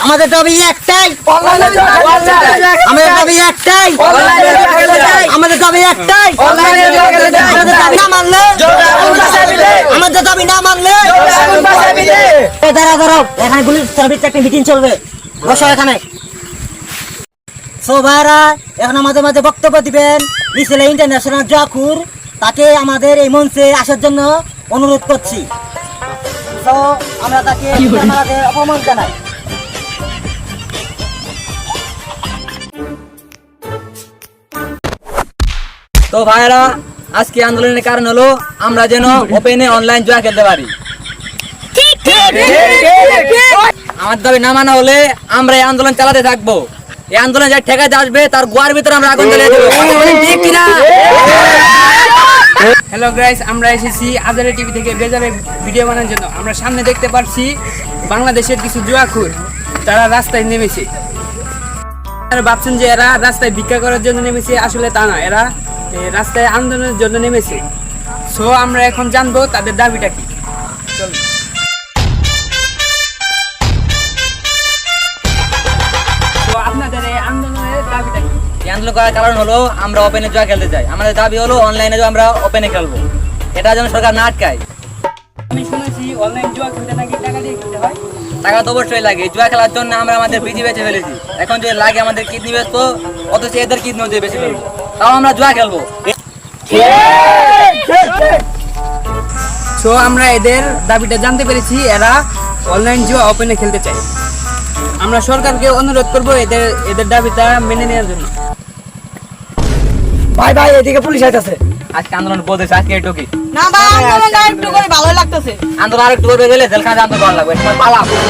আমাদের দাবি একটাই, আমাদের দাবি একটাই, আমাদের দাবি একটাই, আমাদের দাবি না মানলে, আমাদের দাবি না মানলে দাঁড়াও, এখানে পুলিশ সার্ভিস একটা মিটিং চলবে, বসো এখানে। সো ভাইরা এখন আমাদের মাঝে বক্তব্য দিবেন মিছিল ইন্টারন্যাশনাল জাকুর, তাকে আমাদের এই মঞ্চে আসার জন্য অনুরোধ করছি। তো আমরা তাকে আমাদের অপমান জানাই। তো ভাইরা আজকে আন্দোলনের কারণ হলো আমরা যেন ওপেনে অনলাইন জুয়া খেলতে পারি। আমার দাবি না মানা হলে আমরা এই আন্দোলন চালাতে থাকবো। এই আন্দোলন যা ঠেকাতে আসবে তার গোয়ার ভিতরে আমরা আগুন জ্বালিয়ে দেবো। ঠিক কিনা? হ্যালো গাইস, আমরা এসেছি আজারে টিভি থেকে বেজাবে ভিডিও বানানোর জন্য। আমরা সামনে দেখতে পাচ্ছি বাংলাদেশের কিছু জুয়াখোর, তারা রাস্তায় নেমেছে। আর ভাবছেন যে এরা রাস্তায় ভিক্ষা করার জন্য নেমেছে, আসলে তা না, এরা রাস্তায় আন্দোলনের জন্য নেমেছে। সো আমরা এখন জানবো তাদের দাবিটা কি। চলুন। তো আপনাদের এই আন্দোলনের দাবিটা কি? এই আন্দোলন করার কারণ হলো আমরা ওপেনে জুয়া খেলতে চাই। আমাদের দাবি হলো অনলাইনে আমরা ওপেনে খেলবো, এটা যেন সরকার না আটকায়। আমি শুনেছি অনলাইন জুয়া খেলতে নাকি টাকা দিয়ে খেলতে হয়। টাকা তো অবশ্যই লাগে, জুয়া খেলার জন্য আমরা আমাদের বিধি বেছে ফেলেছি। এখন যদি লাগে আমাদের কিডনি বেচবো, অথচ এদের কিডনি দিয়ে বেশি ফেলবো, তাও আমরা জুয়া খেলবো। সো আমরা এদের দাবিটা জানতে পেরেছি, এরা অনলাইন জুয়া ওপেনে খেলতে চায়। আমরা সরকারকে অনুরোধ করব এদের দাবিটা মেনে নেওয়ার জন্য। ভাই ভাই এদিকে পুলিশ আইতাছে। আজকে আন্দোলন বলতেছে, আজকে একটু কি না ভাই, আন্দোলন একটু করে ভালো লাগতেছে। আন্দোলন আর একটু করবে গেলে জেলখানা আন্দোলন করা লাগবে, পালা পুলিশ